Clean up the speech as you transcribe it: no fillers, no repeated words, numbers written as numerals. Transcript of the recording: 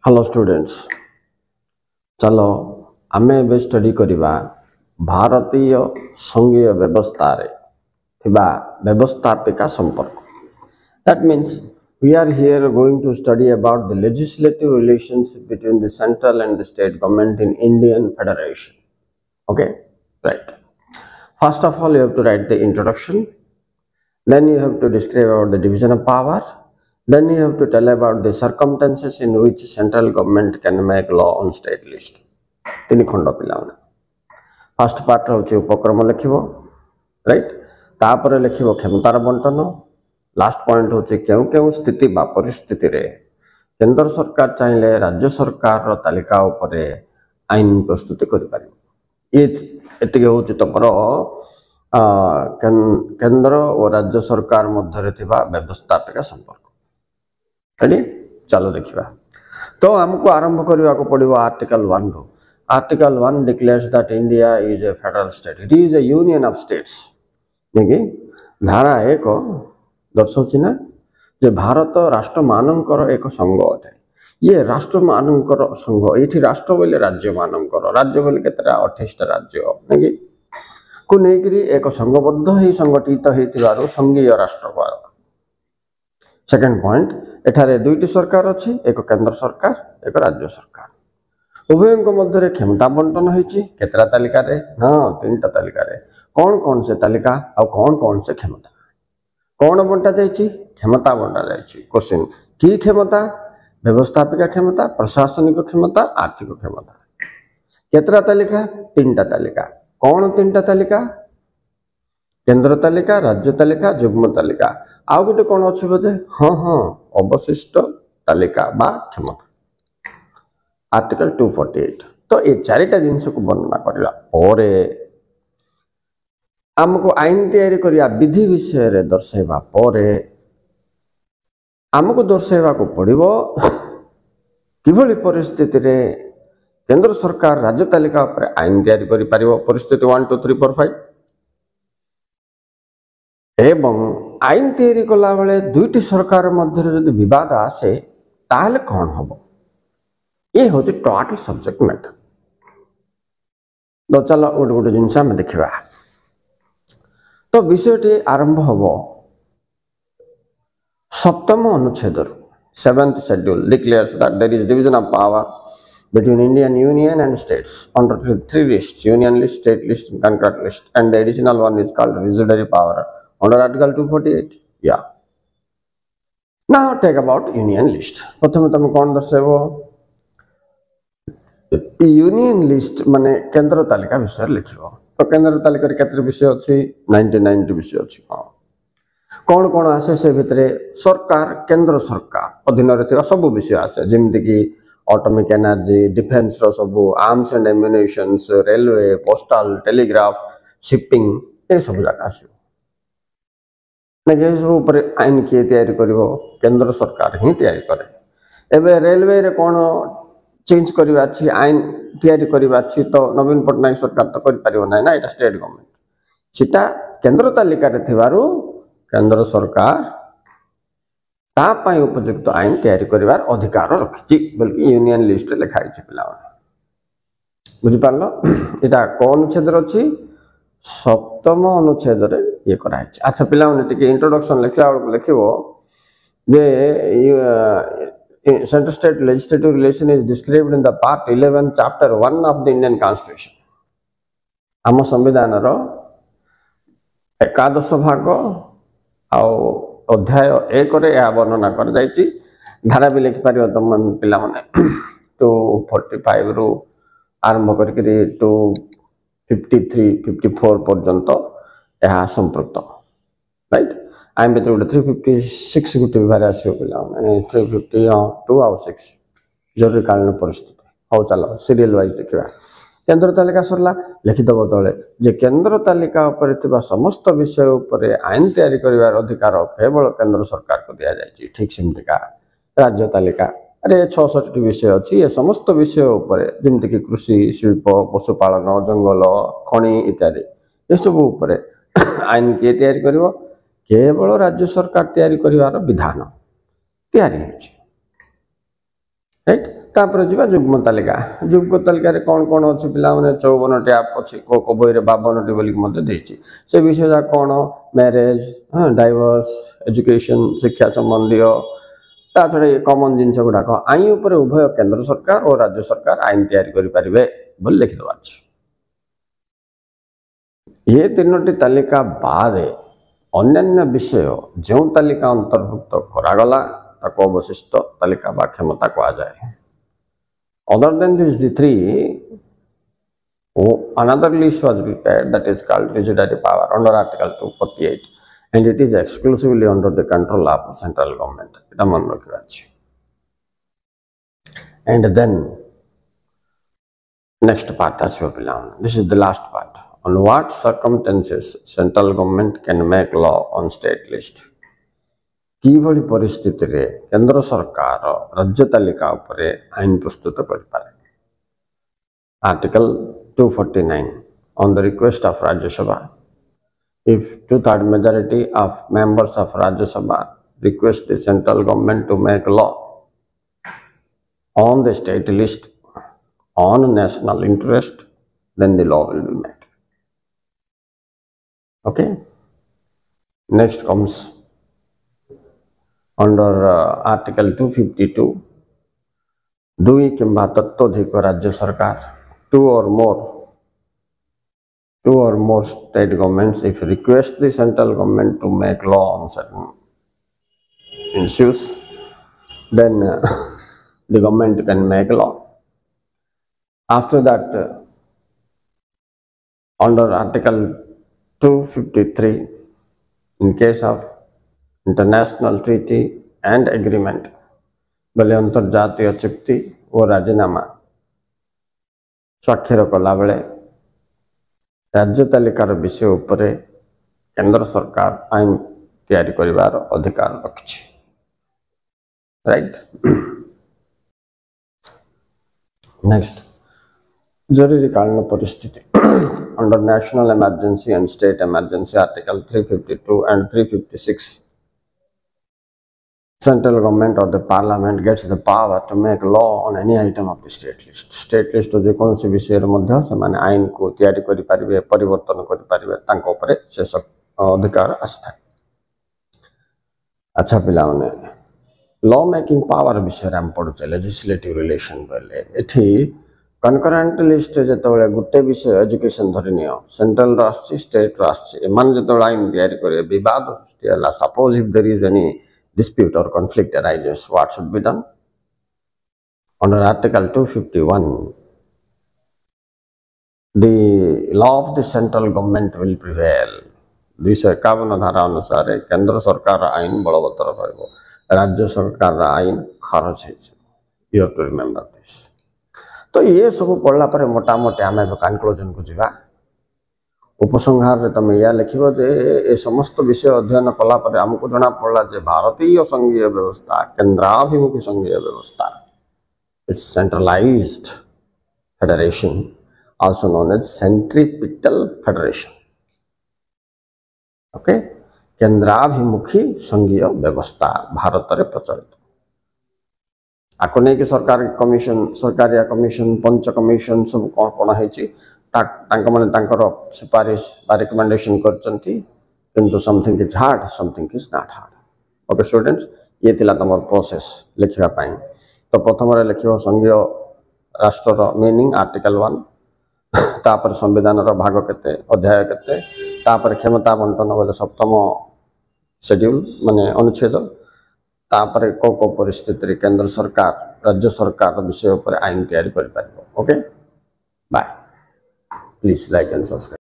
Hello students, चलो आमे एबे स्टडी करिबा भारतीय संघीय व्यवस्था रे थिबा व्यवस्थापिका संपर्क। That means we are here going to study about the legislative relationship between the central and the state government in Indian Federation. Okay, right. First of all, you have to write the introduction. Then you have to describe about the division of power. Then you have to tell about the circumstances in which central government can make law on state list. तीन खंड पिला first part हूँ उपक्रम लिख right तापर लिख क्षमतार बंटन last point हूँ क्यों क्यों स्थिति बा परिस्थिति रे केंद्र सरकार चाहिए राज्य सरकार तालिका उपरे आईन प्रस्तुति कर हूँ तुमर केंद्र और राज्य सरकार मध्य व्यवस्थापिका संपर्क। रेडी, चलो देखिए। तो हमको आरंभ करने को पड़ो आर्टिकल 1 रू। Article 1 declares that India is a federal state, it is A union of states. देखिए धारा 1 दर्शाऊँ ना जे भारत राष्ट्र मानकर एक संघ अटे। ये राष्ट्र मानकर संघ, ये राष्ट्र बोले राज्य मानकर, राज्य बोले केतटा 28 राज्य नहीं को लेकरी एक संघबद्ध ही संगठित होइतिबारु संघीय राष्ट्र। सेकंड पॉइंट, एठारे दुईटी सरकार अच्छी, एक केंद्र सरकार एक राज्य सरकार। उभयों मध्य क्षमता बंटन होती केतरा तालिका रे? हाँ, 3टा तालिका रे। कौन कौन से तालिका और कौन कौन से क्षमता? कौन बंटा जाइए? क्षमता बंटा जाइए। क्वेश्चन की क्षमता? व्यवस्थापिका क्षमता, प्रशासनिक क्षमता, आर्थिक क्षमता। केतरा तालिका? 3टा तालिका। कौन 3टा तालिका? केंद्र तालिका, राज्य तालिका, युग्म तालिका। आउ गोटे कौन अच्छे बोधे? हाँ हाँ, अवशिष्ट तालिका बा क्षमता। आर्टिकल 248। तो ये 4टा जिनस को वर्णना करला परे आमको आईन तैयारी करिया विधि विषय रे दर्शाइबा परे आमको दर्शाइबा को पड़िबो किभली परिस्थिति रे केंद्र सरकार राज्य तालिका पर आईन तैयारी करि परिबो। परिस्थिति 1 2 3 4 5 एवं आईन तैयारी कला बेले दुईटी सरकार मध्य जदि विवाद आसे ताहले कौन हम? ये हूँ टोटल सब्जेक्ट मैटर। तो चलो गोटे गोटे जिनस आम देखा। तो विषयटी आरंभ हम 7th अनुच्छेद। 7th schedule declares that there is division of power between Indian Union and states under 3 lists: union list, state list, and concurrent list, and the additional one is called residuary power under Article 248. Yeah. Now take about union list. प्रथम तुम कौन दर्शाइबो? Union list माने केंद्र तालिका विषय लिखिबो। तो केंद्र तालिका रे केते विषय अछि? 99 विषय अछि। कौन कौन आसे से भितरे? सरकार, केंद्र सरकार अधीन रे थिबा सब विषय आसे, जेमिति कि ऑटोमिक एनर्जी, डिफेंस रो सब, arms and ammunitions, railway, postal, telegraph, shipping, ये सब जगह आसे। सब ऊपर आईन किए तैयारी करिवो? केंद्र सरकार ही तैयारी करे। एबे रेलवे रे कौन चेंज करिवा अछि, आईन तैयारी करिवा अछि, तो नवीन पटनायक सरकार तो करि परिबो नै ना, एटा स्टेट गवर्नमेंट। सीटा केंद्र तालिका रे थिबारु केंद्र सरकार तापाई उपयुक्त आईन तैयारी करिवार अधिकार रखिछि बल्कि यूनियन लिस्ट लिखाई पिला। बुझी पारलो? एटा कौन अनुच्छेद अछि? 7th अनुच्छेद रे ये कराई। अच्छा पिला टिके इंट्रोडक्शन लिखला लिखिबो जे central state legislative relation is described in the part 11 chapter 1 of the Indian constitution. आम संविधान रो 11 भाग अध्याय 1 रे यह वर्णना कर जाइछि। धारा भी लिखि पारियो तुम पिला माने 245 रु आरंभ करके 253 54 पर्यंत यह संपृक्त। राइट, आईन भीतर गोटे 356 गोटे बारे आसो पिला 352 आउ 6 जरूरीकालीन परिस्थिति। हौ चलो सीरियल वाइज देखा। केंद्र तालिका सरला लिखिदब तले जे केंद्र तालिका उपर थिबा समस्त विषय उपर आईन तैयारी करिवार अधिकार केवल केंद्र सरकार को दिया जायछि। ठीक सेमतिका राज्य तालिका अरे 66 विषय अच्छी, ये समस्त विषय उपर जेमति कि कृषि, शिल्प, पशुपालन, जंगल, खनि इत्यादि ये सब उपर आईन किए तैयारी करिवो? केवल राज्य सरकार तैयारी करिवार विधान तैयारी होछि। राइट, तापर जी जुग्म तालिका कौन कौन अच्छे पिला 54 टी आप अच्छे को बही 52 टी बोलिक से विषय कौन मैरेज डाइवोर्स एजुकेशन शिक्षा संबंधी ता छड़ा ये कॉमन जिनस गुड़ाक आईन उपर उभय केंद्र सरकार और राज्य सरकार आईन तैयारी करें बोली लिखिदेवा ये 3टी तालिका बाद अन्य विषय जो तालिका अंतर्भुक्त करागला ताको अवशिष्ट तालिका बा क्षमता कहुए। Other than these the three, another list was prepared that is called residuary power under Article 248, and it is exclusively under the control of central government. And then next part as well belong. This is the last part. On what circumstances central government can make law on state list? किभली परिस्थिति रे केंद्र सरकार राज्य तालिका उपरे आईन प्रस्तुत करिपारे। Article 249 on the request of Rajya Sabha, if 2/3 majority of members of Rajya Sabha request the central government to make law on the state list on national interest, then the law will be made. Okay, next comes under Article 252, दुई किंबा तत्वधिक राज्य सरकार two or more state governments if request the central government to make law on certain issues, then the government can make law. After that, under Article 253, in case of international treaty and agreement, बोले अंतर्जातीय चुक्ति और राजीनामा स्वाक्षर कला बेले राज्य तालिकार विषय उपरे केंद्र सरकार आईन तैयारी करिवार अधिकार रखछि। राइट, नेक्स्ट जरूरीकालीन परिस्थिति under national emergency and state emergency article 352 and 356, central government or the parliament gets the power to make law on any item of the state list. State list जो कौन सी विषय मध्य से माने आईन को तैयारी करि परिबे परिवर्तन करि परिबे तांको उपरे से अधिकार आस्था। अच्छा पिला माने लॉ मेकिंग पावर विषय हम पढुचे लेजिस्लेटिव रिलेशन बेले एठी कनकरेंट लिस्ट जेतबेले गुटे विषय एजुकेशन धरिनियो सेंट्रल राष्ट्र स्टेट राष्ट्र एमान जेतबेले आईन तैयारी करे विवाद सृष्टि होला, suppose if there is any dispute or conflict arises, what should be done? Under Article 251, the law of the central government will prevail. 251 धारा अनुसार केंद्र सरकार आईन बलवत्तर रहिबो, राज्य सरकार आईन खरच है। You have to remember this. तो ये सब पढ़ला पर मोटा मोटे आम कनक्लूजन को जीवा। उपसंहार तुम या लिख ए समस्त विषय अध्ययन कलापर आमको जना पड़ा जे भारतीय संघीय व्यवस्था केंद्राभिमुखी संघीय व्यवस्था it's centralised federation also known as centripetal federation. Okay, केंद्राभिमुखी संघीय व्यवस्था भारत रे प्रचलित आको नहीं कि सरकार commission Sarkaria commission Punchhi commission सब कौन कौन है सुपारिश बा रिकमेंडेशन करछंती something is hard something is not hard. Okay students, ये थिला तमर प्रोसेस लिखिबा पाई। तो प्रथम रे लिखिबो संघीय राष्ट्र रो मीनिंग आर्टिकल 1, तापर संविधान रो भाग केते अध्याय केते, तापर क्षमता बंटन बोले सप्तम शेड्यूल माने अनुच्छेद, तापर को परिस्थिति रे केंद्र सरकार राज्य सरकार विषय पर आईन तैयारी करि पारिबो। Okay, bye. Please like and subscribe.